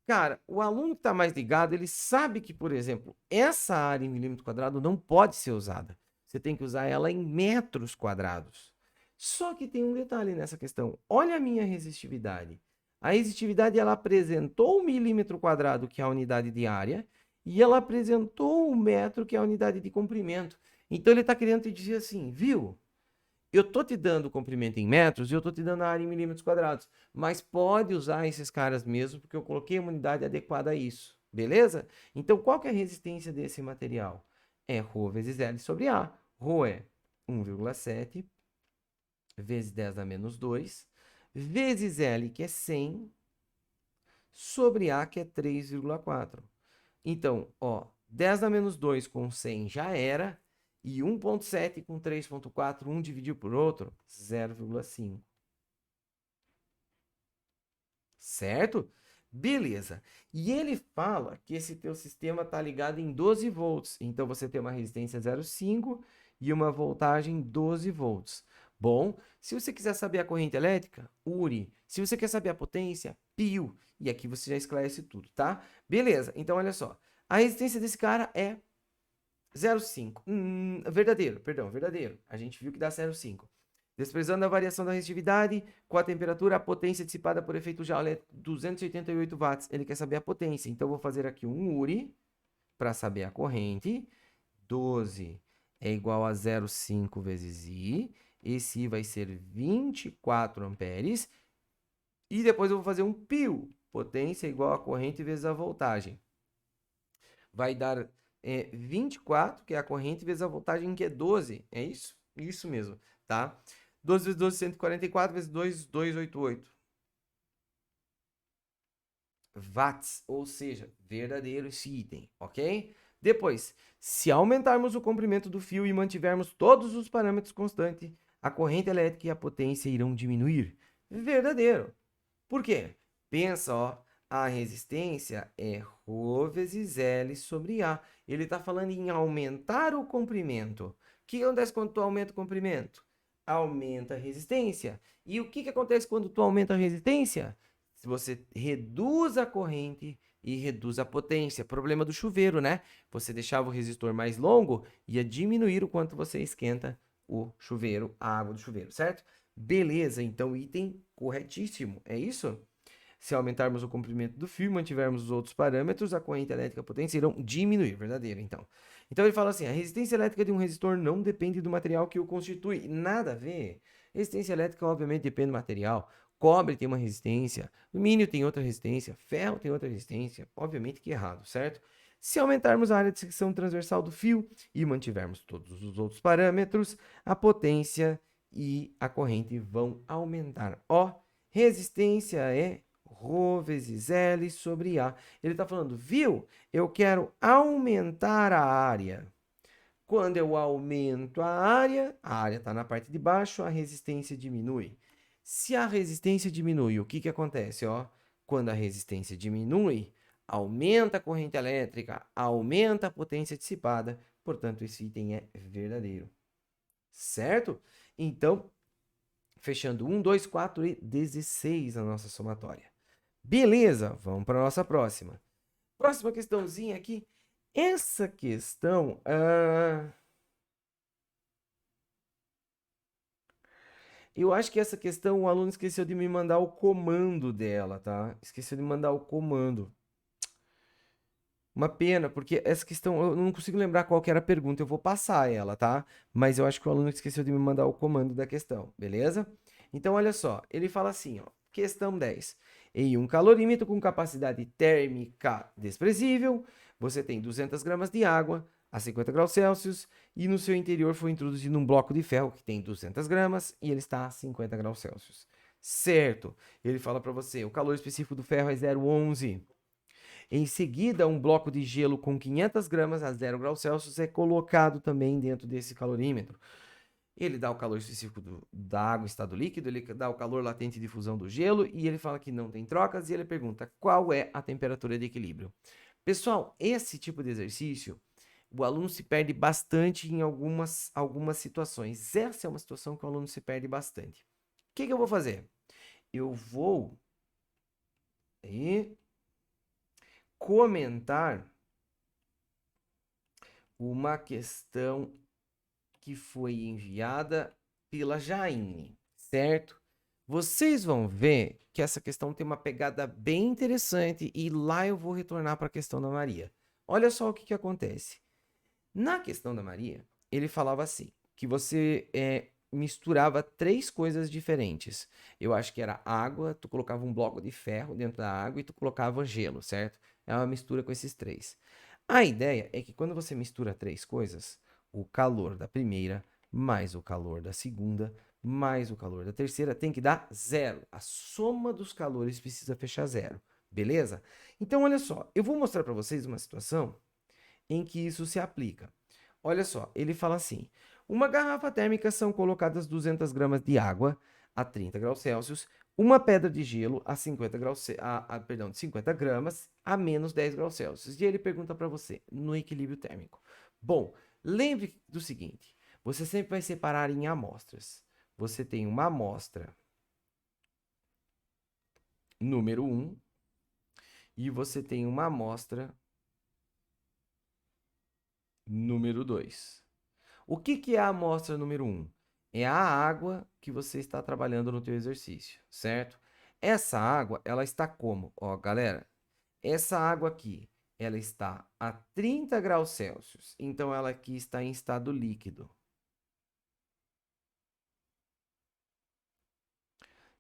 Cara, o aluno que está mais ligado, ele sabe que, por exemplo, essa área em milímetro quadrado não pode ser usada. Você tem que usar ela em metros quadrados. Só que tem um detalhe nessa questão. Olha a minha resistividade. A resistividade, ela apresentou o milímetro quadrado, que é a unidade de área, e ela apresentou o metro, que é a unidade de comprimento. Então, ele está querendo te dizer assim, viu? Eu tô te dando o comprimento em metros e eu tô te dando a área em milímetros quadrados. Mas pode usar esses caras mesmo, porque eu coloquei uma unidade adequada a isso. Beleza? Então, qual que é a resistência desse material? É ρ vezes L sobre A. ρ é 1,7 vezes 10 a menos 2, vezes L, que é 100, sobre A, que é 3,4. Então, ó, 10 a menos 2 com 100 já era, e 1,7 com 3,4, um dividido por outro, 0,5. Certo? Beleza. E ele fala que esse teu sistema está ligado em 12 volts. Então, você tem uma resistência 0,5 e uma voltagem 12 volts. Bom, se você quiser saber a corrente elétrica, URI. Se você quer saber a potência, PIO. E aqui você já esclarece tudo, tá? Beleza. Então, olha só. A resistência desse cara é 0,5. Verdadeiro, perdão, verdadeiro. A gente viu que dá 0,5. Desprezando a variação da resistividade, com a temperatura, a potência dissipada por efeito Joule é 288 watts. Ele quer saber a potência. Então, eu vou fazer aqui um URI para saber a corrente. 12 é igual a 0,5 vezes I. Esse I vai ser 24 amperes. E depois eu vou fazer um PIO. Potência igual a corrente vezes a voltagem. Vai dar 24, que é a corrente, vezes a voltagem, que é 12. É isso? Isso mesmo, tá? 12 vezes 12, 144, vezes 2, 288 watts, ou seja, verdadeiro esse item, ok? Depois, se aumentarmos o comprimento do fio e mantivermos todos os parâmetros constantes, a corrente elétrica e a potência irão diminuir. Verdadeiro. Por quê? Pensa, ó, a resistência é ρ vezes L sobre A. Ele está falando em aumentar o comprimento. O que acontece quando tu aumenta o comprimento? Aumenta a resistência. E o que acontece quando tu aumenta a resistência? Se você reduz a corrente e reduz a potência. Problema do chuveiro, né? Você deixava o resistor mais longo, ia diminuir o quanto você esquenta o chuveiro, a água do chuveiro, certo? Beleza, então item corretíssimo, é isso? Se aumentarmos o comprimento do fio e mantivermos os outros parâmetros, a corrente elétrica e a potência irão diminuir, verdadeiro, então. Então ele fala assim, a resistência elétrica de um resistor não depende do material que o constitui. Nada a ver. Resistência elétrica, obviamente, depende do material. Cobre tem uma resistência, alumínio tem outra resistência, ferro tem outra resistência. Obviamente que é errado, certo? Se aumentarmos a área de secção transversal do fio e mantivermos todos os outros parâmetros, a potência e a corrente vão aumentar. Ó, resistência é ρ vezes L sobre A. Ele está falando, viu? Eu quero aumentar a área. Quando eu aumento a área está na parte de baixo, a resistência diminui. Se a resistência diminui, o que acontece? Ó? Quando a resistência diminui, aumenta a corrente elétrica, aumenta a potência dissipada, portanto, esse item é verdadeiro. Certo? Então, fechando 1, 2, 4 e 16 na nossa somatória. Beleza, vamos para a nossa próxima. Próxima questãozinha aqui. Essa questão... eu acho que essa questão o aluno esqueceu de me mandar o comando dela, tá? Esqueceu de mandar o comando. Uma pena, porque essa questão eu não consigo lembrar qual que era a pergunta, eu vou passar ela, tá? Mas eu acho que o aluno esqueceu de me mandar o comando da questão, beleza? Então, olha só, ele fala assim, ó, questão 10. Em um calorímetro com capacidade térmica desprezível, você tem 200 gramas de água a 50 graus Celsius e no seu interior foi introduzido um bloco de ferro que tem 200 gramas e ele está a 50 graus Celsius. Certo, ele fala para você, o calor específico do ferro é 0,11. Em seguida, um bloco de gelo com 500 gramas a 0 graus Celsius é colocado também dentro desse calorímetro. ele dá o calor específico da água em estado líquido, ele dá o calor latente de fusão do gelo, e ele fala que não tem trocas, e ele pergunta qual é a temperatura de equilíbrio. Pessoal, esse tipo de exercício, o aluno se perde bastante em algumas situações. Essa é uma situação que o aluno se perde bastante. O que eu vou fazer? Eu vou comentar uma questão que foi enviada pela Jaine, certo? Vocês vão ver que essa questão tem uma pegada bem interessante e lá eu vou retornar para a questão da Maria. Olha só o que acontece. Na questão da Maria, ele falava assim, que você misturava 3 coisas diferentes. Eu acho que era água, tu colocava um bloco de ferro dentro da água e tu colocava gelo, certo? É uma mistura com esses 3. A ideia é que quando você mistura 3 coisas, o calor da primeira mais o calor da segunda mais o calor da terceira tem que dar 0. A soma dos calores precisa fechar 0, beleza? Então, olha só, eu vou mostrar para vocês uma situação em que isso se aplica. Olha só, ele fala assim: uma garrafa térmica são colocadas 200 gramas de água a 30 graus Celsius, uma pedra de gelo a 50 graus, perdão, de 50 gramas a menos 10 graus Celsius. E ele pergunta para você, no equilíbrio térmico. Bom, lembre do seguinte, você sempre vai separar em amostras. Você tem uma amostra número 1 e você tem uma amostra número 2. O que é a amostra número 1? É a água que você está trabalhando no teu exercício, certo? Essa água, ela está como? Ó, galera, essa água aqui, ela está a 30 graus Celsius, então ela aqui está em estado líquido.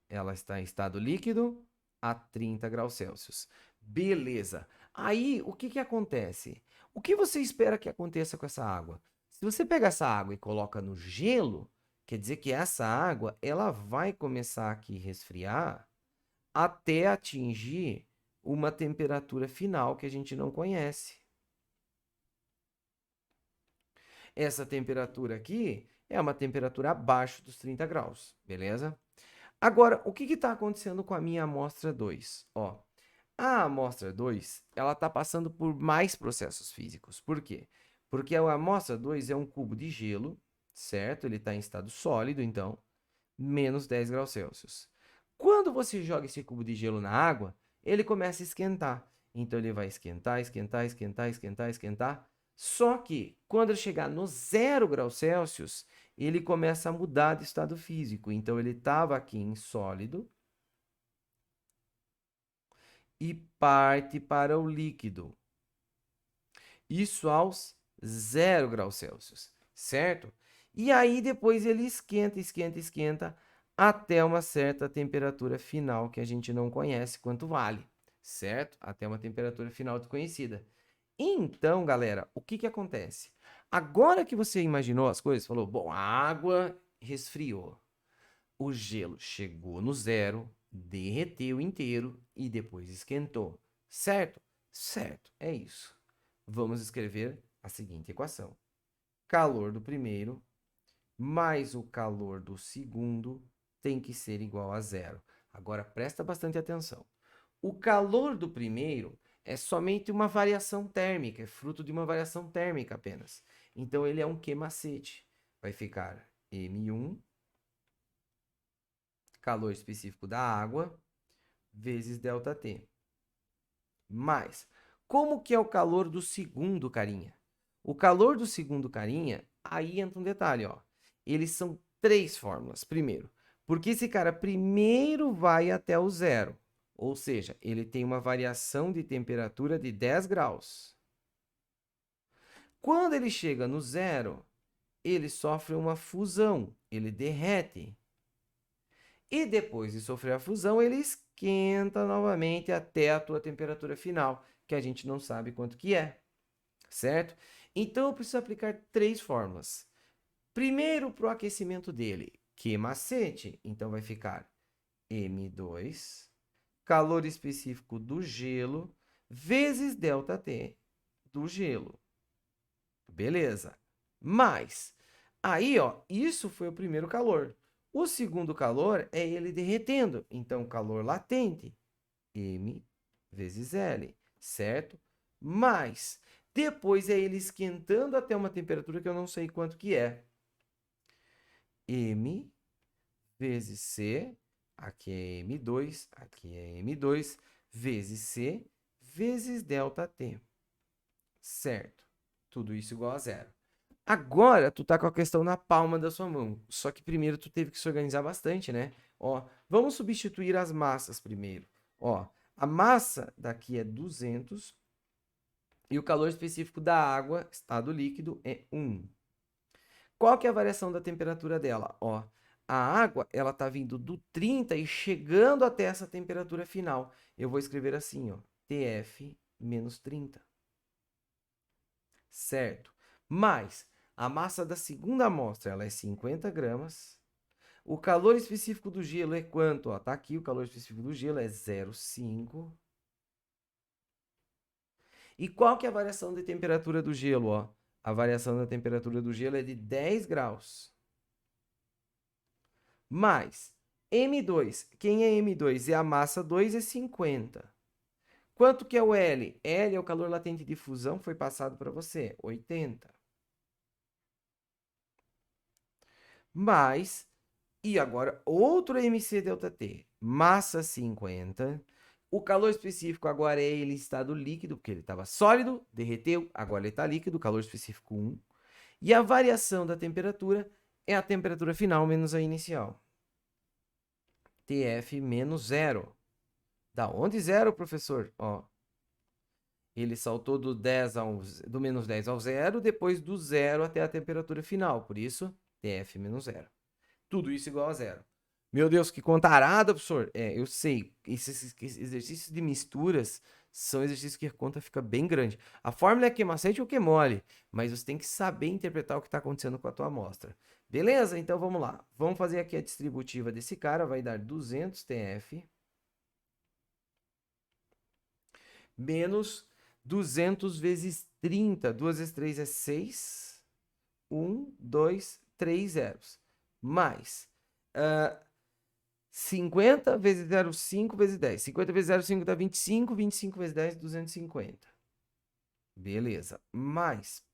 Ela está em estado líquido a 30 graus Celsius. Beleza. Aí, o que acontece? O que você espera que aconteça com essa água? Se você pega essa água e coloca no gelo, quer dizer que essa água ela vai começar aqui a resfriar até atingir uma temperatura final que a gente não conhece. Essa temperatura aqui é uma temperatura abaixo dos 30 graus, beleza? Agora, o que está acontecendo com a minha amostra 2? Ó, a amostra 2, ela está passando por mais processos físicos. Por quê? Porque a amostra 2 é um cubo de gelo, certo? Ele está em estado sólido, então, menos 10 graus Celsius. Quando você joga esse cubo de gelo na água, ele começa a esquentar. Então, ele vai esquentar, esquentar, esquentar, esquentar, esquentar. Só que, quando ele chegar no 0 graus Celsius, ele começa a mudar de estado físico. Então, ele estava aqui em sólido e parte para o líquido. Isso aos 0 graus Celsius, certo? E aí depois ele esquenta, esquenta, esquenta até uma certa temperatura final que a gente não conhece quanto vale, certo? Até uma temperatura final desconhecida. Então, galera, o que acontece? Agora que você imaginou as coisas, falou, bom, a água resfriou, o gelo chegou no 0, derreteu inteiro e depois esquentou, certo? Certo, é isso. Vamos escrever a seguinte equação: calor do primeiro mais o calor do segundo tem que ser igual a 0. Agora presta bastante atenção. O calor do primeiro é somente uma variação térmica, é fruto de uma variação térmica apenas. Então ele é um Q-macete. Vai ficar M1, calor específico da água, vezes ΔT. Mas, como que é o calor do segundo carinha? O calor do segundo carinha, aí entra um detalhe, ó. Eles são 3 fórmulas. Primeiro, porque esse cara primeiro vai até o 0. Ou seja, ele tem uma variação de temperatura de 10 graus. Quando ele chega no 0, ele sofre uma fusão, ele derrete. E depois de sofrer a fusão, ele esquenta novamente até a tua temperatura final, que a gente não sabe quanto que é, certo? Então eu preciso aplicar 3 fórmulas. Primeiro, para o aquecimento dele, Q-macete, então vai ficar M2, calor específico do gelo, vezes ΔT do gelo. Beleza. Mais Aí, ó, isso foi o primeiro calor. O segundo calor é ele derretendo. Então, calor latente, M vezes L, certo? Mas, depois é ele esquentando até uma temperatura que eu não sei quanto que é. M vezes C, aqui é M2, aqui é M2, vezes C, vezes ΔT, certo? Tudo isso igual a zero. Agora, tu tá com a questão na palma da sua mão. Só que primeiro tu teve que se organizar bastante, né? Ó, vamos substituir as massas primeiro. Ó, a massa daqui é 200 e o calor específico da água, estado líquido, é 1. Qual que é a variação da temperatura dela? Ó, a água, ela tá vindo do 30 e chegando até essa temperatura final. Eu vou escrever assim, ó, TF menos 30. Certo? Mas a massa da segunda amostra, ela é 50 gramas. O calor específico do gelo é quanto? Ó, tá aqui, o calor específico do gelo é 0,5. E qual que é a variação de temperatura do gelo? Ó? A variação da temperatura do gelo é de 10 graus. Mais M2. Quem é M2? É a massa 2 é 50. Quanto que é o L? L é o calor latente de fusão, foi passado para você, 80. Mais, e agora outro MC ΔT, massa 50. O calor específico agora é ele em estado líquido, porque ele estava sólido, derreteu, agora ele está líquido, calor específico 1. E a variação da temperatura é a temperatura final menos a inicial. TF menos 0. Da onde 0, professor? Ó, ele saltou do menos 10 ao 0, depois do 0 até a temperatura final. Por isso, TF menos 0. Tudo isso igual a 0. Meu Deus, que conta arada, professor. É, eu sei. Esses exercícios de misturas são exercícios que a conta fica bem grande. A fórmula é Q macete ou Q mole, mas você tem que saber interpretar o que está acontecendo com a tua amostra. Beleza? Então vamos lá. Vamos fazer aqui a distributiva desse cara. Vai dar 200 TF menos 200 vezes 30. 2 vezes 3 é 6. 1, 2, 3 zeros. Mais 50 vezes 0,5 vezes 10. 50 vezes 0,5 dá 25. 25 vezes 10, 250. Beleza. Mais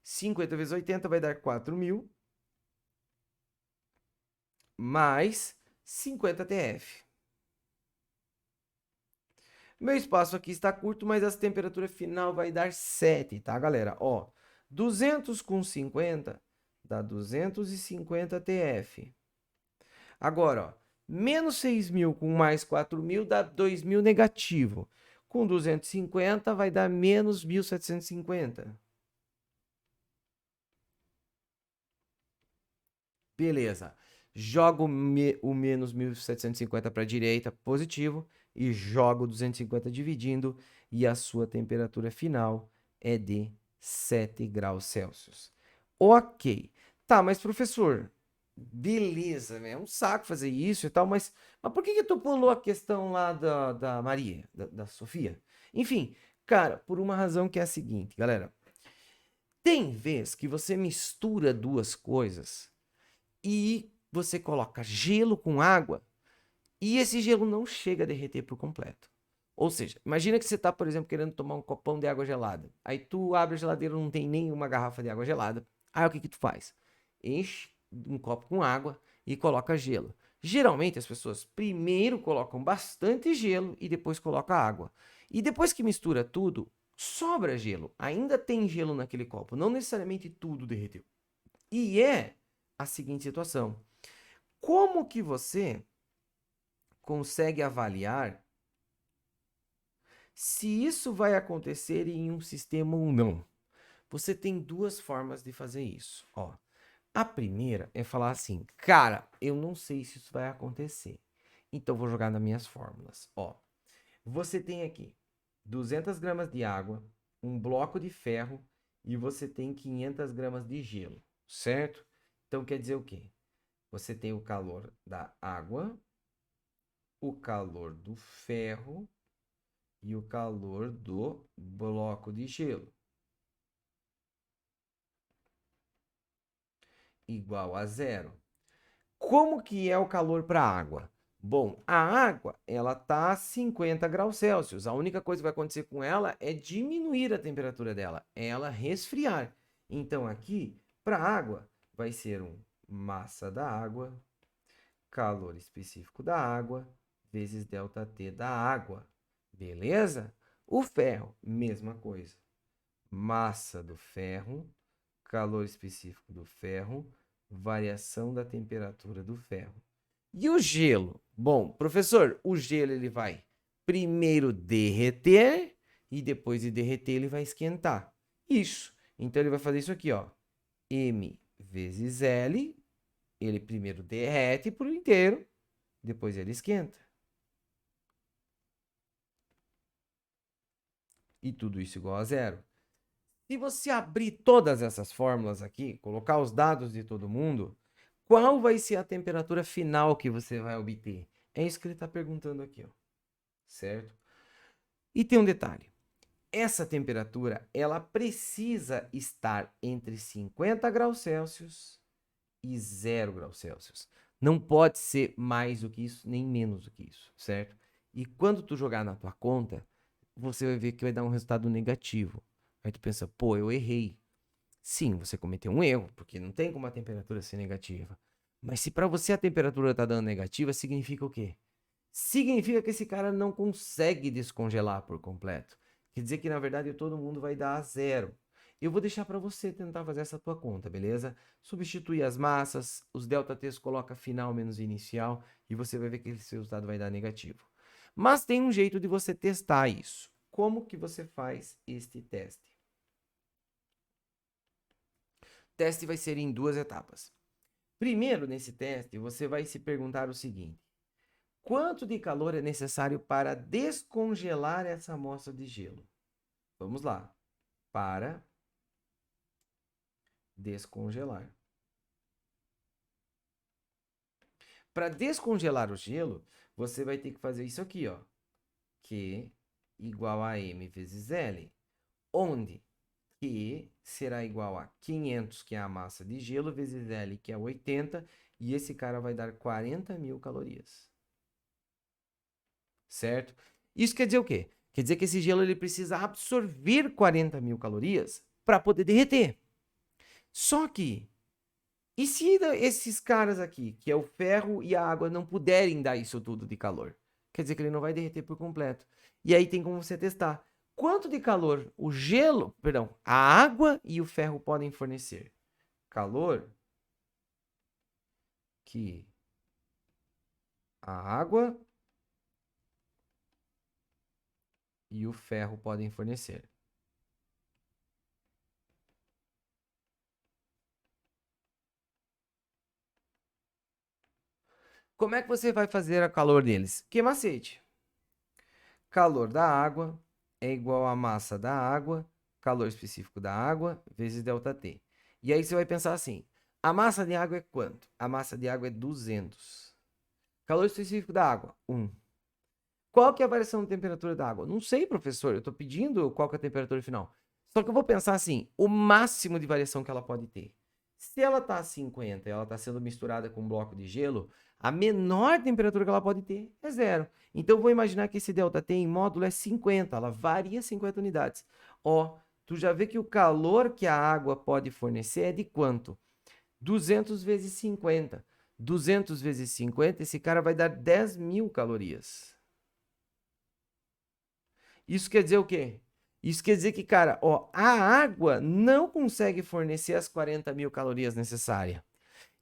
50 vezes 80 vai dar 4.000. Mais 50 TF. Meu espaço aqui está curto, mas a temperatura final vai dar 7, tá, galera? Ó, 200 com 50 dá 250 TF. Agora, ó, menos 6.000 com mais 4.000 dá 2.000 negativo. Com 250 vai dar menos 1.750. Beleza. Jogo o menos 1.750 para a direita, positivo, e jogo 250 dividindo, e a sua temperatura final é de 7 graus Celsius. Ok. Tá, mas professor, beleza, né? É um saco fazer isso e tal, mas por que tu pulou a questão lá da Maria, da Sofia? Enfim, cara, por uma razão que é a seguinte, galera. Tem vez que você mistura duas coisas e você coloca gelo com água e esse gelo não chega a derreter por completo. Ou seja, imagina que você está, por exemplo, querendo tomar um copão de água gelada. Aí tu abre a geladeira, não tem nenhuma garrafa de água gelada. Aí o que que tu faz? Enche um copo com água e coloca gelo. Geralmente as pessoas primeiro colocam bastante gelo e depois colocam água. E depois que mistura tudo, sobra gelo. Ainda tem gelo naquele copo, não necessariamente tudo derreteu. E é a seguinte situação: como que você consegue avaliar se isso vai acontecer em um sistema ou não? Você tem duas formas de fazer isso. Ó, a primeira é falar assim, cara, eu não sei se isso vai acontecer. Então vou jogar nas minhas fórmulas. Ó, você tem aqui 200 gramas de água, um bloco de ferro e você tem 500 gramas de gelo, certo? Então quer dizer o quê? Você tem o calor da água, o calor do ferro e o calor do bloco de gelo. igual a zero. Como que é o calor para a água? Bom, a água, ela está a 50 graus Celsius. A única coisa que vai acontecer com ela é diminuir a temperatura dela, é ela resfriar. Então, aqui, para a água, vai ser um massa da água, calor específico da água, vezes ΔT da água. Beleza? O ferro, mesma coisa. Massa do ferro, calor específico do ferro, variação da temperatura do ferro. E o gelo? Bom, professor, o gelo ele vai primeiro derreter e depois de derreter ele vai esquentar. Isso. Então ele vai fazer isso aqui, ó. M vezes L, ele primeiro derrete por inteiro, depois ele esquenta. E tudo isso igual a zero. Se você abrir todas essas fórmulas aqui, colocar os dados de todo mundo, qual vai ser a temperatura final que você vai obter? É isso que ele está perguntando aqui, ó. Certo? E tem um detalhe. Essa temperatura, ela precisa estar entre 50 graus Celsius e 0 graus Celsius. Não pode ser mais do que isso, nem menos do que isso, certo? E quando tu jogar na tua conta, você vai ver que vai dar um resultado negativo. Aí tu pensa, pô, eu errei. Sim, você cometeu um erro, porque não tem como a temperatura ser negativa. Mas se para você a temperatura está dando negativa, significa o quê? Significa que esse cara não consegue descongelar por completo. Quer dizer que, na verdade, todo mundo vai dar a zero. Eu vou deixar para você tentar fazer essa tua conta, beleza? Substituir as massas, os ΔTs coloca final menos inicial e você vai ver que esse resultado vai dar negativo. Mas tem um jeito de você testar isso. Como que você faz este teste? O teste vai ser em duas etapas. Primeiro, nesse teste, você vai se perguntar o seguinte: quanto de calor é necessário para descongelar essa amostra de gelo? Vamos lá. Para descongelar. Para descongelar o gelo, você vai ter que fazer isso aqui, ó. Q igual a M vezes L. Onde Q será igual a 500, que é a massa de gelo, vezes L, que é 80. E esse cara vai dar 40.000 calorias. Certo? Isso quer dizer o quê? Quer dizer que esse gelo ele precisa absorver 40.000 calorias para poder derreter. Só que, e se esses caras aqui, que é o ferro e a água, não puderem dar isso tudo de calor? Quer dizer que ele não vai derreter por completo. E aí tem como você testar. Quanto de calor o gelo, perdão, a água e o ferro podem fornecer? Calor que a água e o ferro podem fornecer. Como é que você vai fazer o calor deles? Que macete? Calor da água é igual à massa da água, calor específico da água, vezes ΔT. E aí você vai pensar assim, a massa de água é quanto? A massa de água é 200. Calor específico da água, 1. Qual que é a variação de temperatura da água? Não sei, professor, eu estou pedindo qual que é a temperatura final. Só que eu vou pensar assim, o máximo de variação que ela pode ter. Se ela está a 50 e ela está sendo misturada com um bloco de gelo, a menor temperatura que ela pode ter é 0. Então, eu vou imaginar que esse ΔT em módulo é 50, ela varia 50 unidades. Ó, tu já vê que o calor que a água pode fornecer é de quanto? 200 vezes 50. 200 vezes 50, esse cara vai dar 10.000 calorias. Isso quer dizer o quê? Isso quer dizer que, cara, ó, a água não consegue fornecer as 40.000 calorias necessárias.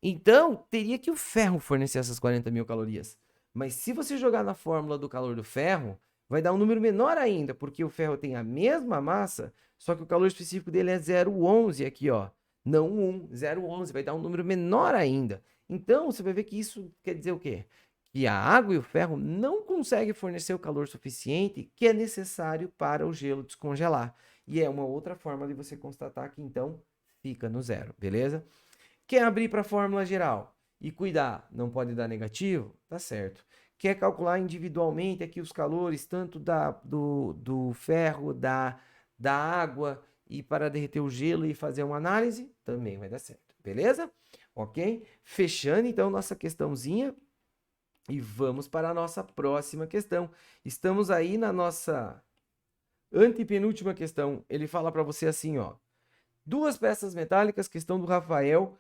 Então, teria que o ferro fornecer essas 40.000 calorias. Mas se você jogar na fórmula do calor do ferro, vai dar um número menor ainda, porque o ferro tem a mesma massa, só que o calor específico dele é 0,11 aqui, ó. Não 1, 0,11, vai dar um número menor ainda. Então, você vai ver que isso quer dizer o quê? Que a água e o ferro não conseguem fornecer o calor suficiente que é necessário para o gelo descongelar. E é uma outra forma de você constatar que, então, fica no zero, beleza? Quer abrir para a fórmula geral e cuidar, não pode dar negativo? Tá certo. Quer calcular individualmente aqui os calores, tanto do ferro, da água, e para derreter o gelo e fazer uma análise? Também vai dar certo, beleza? ok? Fechando então nossa questãozinha e vamos para a nossa próxima questão. Estamos aí na nossa antepenúltima questão. Ele fala para você assim, ó. Duas peças metálicas, questão do Rafael,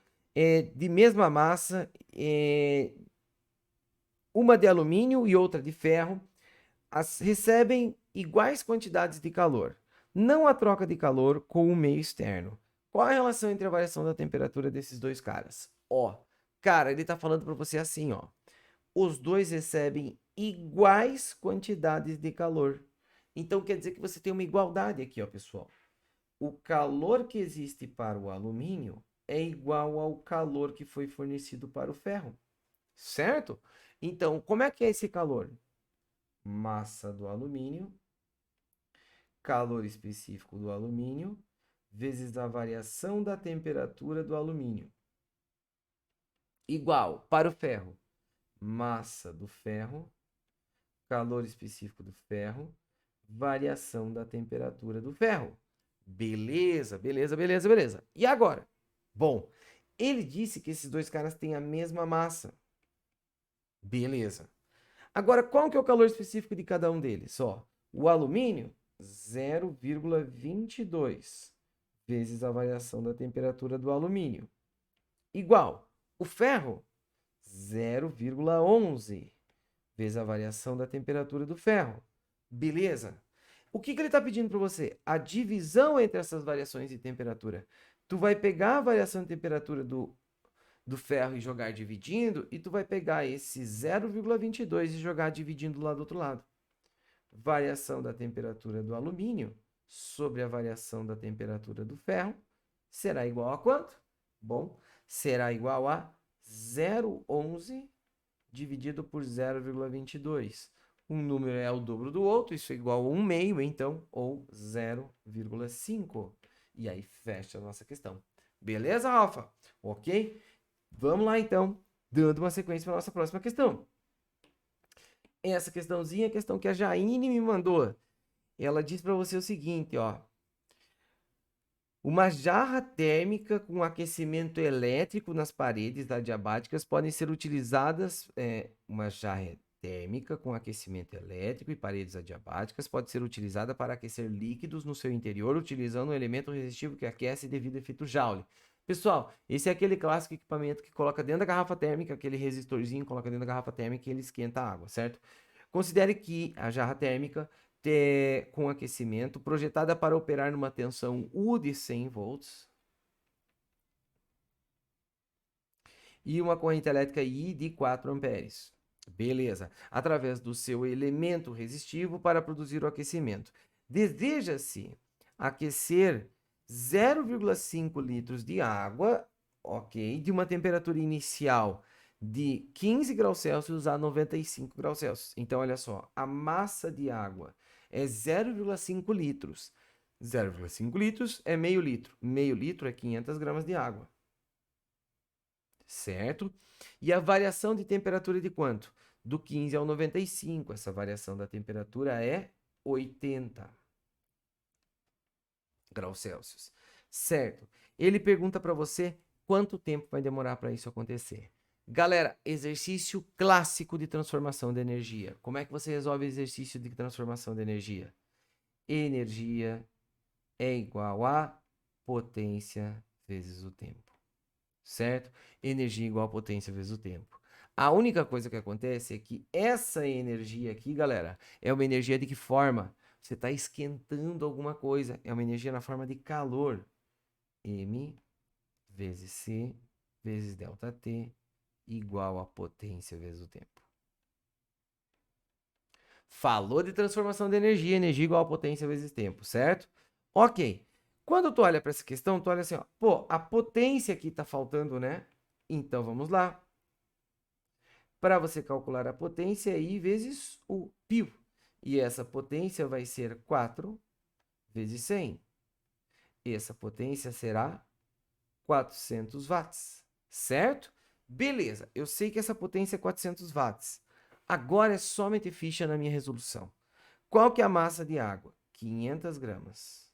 de mesma massa, uma de alumínio e outra de ferro, recebem iguais quantidades de calor. Não há troca de calor com o meio externo. Qual a relação entre a variação da temperatura desses dois caras? Ó, cara, ele tá falando para você assim, ó. Os dois recebem iguais quantidades de calor. Então quer dizer que você tem uma igualdade aqui, ó, pessoal. O calor que existe para o alumínio é igual ao calor que foi fornecido para o ferro, certo? Então, como é que é esse calor? Massa do alumínio, calor específico do alumínio, vezes a variação da temperatura do alumínio. Igual para o ferro, massa do ferro, calor específico do ferro, variação da temperatura do ferro. Beleza, beleza, beleza, beleza. E agora? Bom, ele disse que esses dois caras têm a mesma massa. Beleza. Agora, qual que é o calor específico de cada um deles? Ó, o alumínio, 0,22 vezes a variação da temperatura do alumínio. Igual. O ferro, 0,11 vezes a variação da temperatura do ferro. Beleza? O que ele está pedindo para você? A divisão entre essas variações de temperatura. Tu vai pegar a variação de temperatura do ferro e jogar dividindo, e tu vai pegar esse 0,22 e jogar dividindo lá do outro lado. Variação da temperatura do alumínio sobre a variação da temperatura do ferro será igual a quanto? Bom, será igual a 0,11 dividido por 0,22. Um número é o dobro do outro, isso é igual a 1 meio, então, ou 0,5. E aí fecha a nossa questão. Beleza, Rafa? Ok? Vamos lá, então, dando uma sequência para a nossa próxima questão. Essa questãozinha é a questão que a Jaine me mandou. Ela diz para você o seguinte, ó. Uma jarra térmica com aquecimento elétrico nas paredes adiabáticas podem ser utilizadas. Uma jarra térmica com aquecimento elétrico e paredes adiabáticas pode ser utilizada para aquecer líquidos no seu interior, utilizando um elemento resistivo que aquece devido ao efeito Joule. Pessoal, esse é aquele clássico equipamento que coloca dentro da garrafa térmica, aquele resistorzinho, coloca dentro da garrafa térmica e ele esquenta a água, certo? Considere que a jarra térmica com aquecimento, projetada para operar numa tensão U de 100 volts e uma corrente elétrica I de 4 amperes. Beleza. Através do seu elemento resistivo para produzir o aquecimento. Deseja-se aquecer 0,5 litros de água, ok, de uma temperatura inicial de 15 graus Celsius a 95 graus Celsius. Então, olha só, a massa de água é 0,5 litros. 0,5 litros é meio litro. Meio litro é 500 gramas de água. Certo? E a variação de temperatura é de quanto? Do 15 ao 95. Essa variação da temperatura é 80 graus Celsius. Certo? Ele pergunta para você quanto tempo vai demorar para isso acontecer. Galera, exercício clássico de transformação de energia. Como é que você resolve exercício de transformação de energia? Energia é igual a potência vezes o tempo. Certo? Energia igual a potência vezes o tempo. A única coisa que acontece é que essa energia aqui, galera, é uma energia de que forma? Você está esquentando alguma coisa. É uma energia na forma de calor. M vezes C vezes ΔT igual a potência vezes o tempo. Falou de transformação de energia, energia igual a potência vezes tempo, certo? Ok. Quando tu olha para essa questão, tu olha assim, ó, pô, a potência aqui tá faltando, né? Então vamos lá. Para você calcular a potência, I vezes o π. E essa potência vai ser 4 vezes 100. Essa potência será 400 watts, certo? Beleza, eu sei que essa potência é 400 watts. Agora é só meter ficha na minha resolução. Qual que é a massa de água? 500 gramas.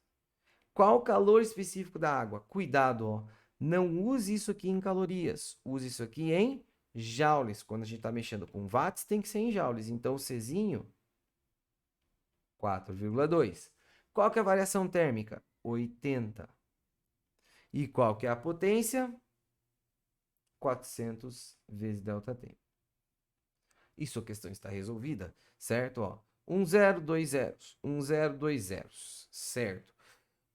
Qual o calor específico da água? Cuidado, ó. Não use isso aqui em calorias, use isso aqui em joules. Quando a gente está mexendo com watts, tem que ser em joules. Então, o Czinho, 4,2. Qual que é a variação térmica? 80. E qual que é a potência? 400 vezes ΔT. E sua questão está resolvida, certo? Ó, 1 0, 2 zeros, 1 0, 2 zeros, certo?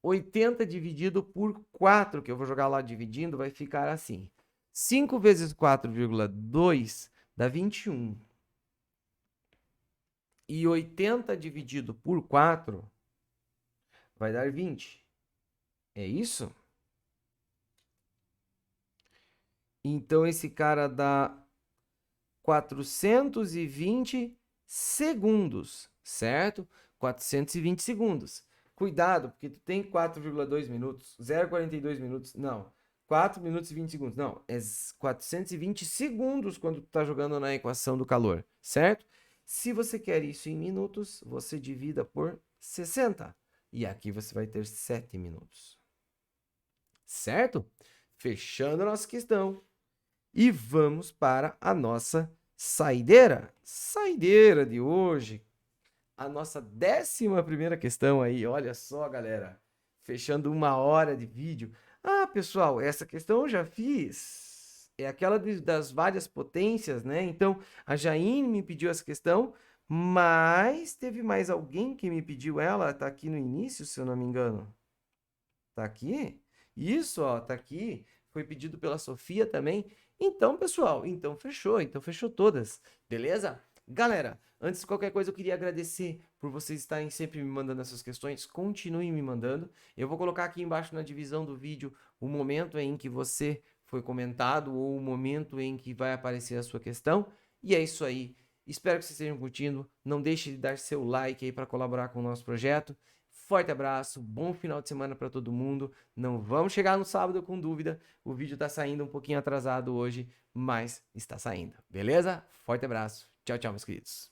80 dividido por 4, que eu vou jogar lá dividindo, vai ficar assim. 5 vezes 4,2 dá 21. E 80 dividido por 4 vai dar 20. É isso? Então, esse cara dá 420 segundos, certo? 420 segundos. Cuidado, porque tu tem 4,2 minutos, 0,42 minutos, não. 4 minutos e 20 segundos, não. É 420 segundos quando tu tá jogando na equação do calor, certo? Se você quer isso em minutos, você divida por 60. E aqui você vai ter 7 minutos. Certo? Fechando a nossa questão. E vamos para a nossa saideira. Saideira de hoje. A nossa 11ª questão aí. Olha só, galera. Fechando 1 hora de vídeo. Ah, pessoal, essa questão eu já fiz. É aquela das várias potências, né? Então, a Jaine me pediu essa questão, mas teve mais alguém que me pediu ela. Tá aqui no início, se eu não me engano. Tá aqui? Isso, ó, tá aqui. Foi pedido pela Sofia também. Então, pessoal, então fechou todas, beleza? Galera, antes de qualquer coisa, eu queria agradecer por vocês estarem sempre me mandando essas questões. Continuem me mandando. Eu vou colocar aqui embaixo na divisão do vídeo o momento em que você foi comentado ou o momento em que vai aparecer a sua questão. E é isso aí. Espero que vocês estejam curtindo. Não deixe de dar seu like aí para colaborar com o nosso projeto. Forte abraço, bom final de semana para todo mundo. Não vamos chegar no sábado com dúvida. O vídeo está saindo um pouquinho atrasado hoje, mas está saindo. Beleza? Forte abraço. Tchau, tchau, meus queridos.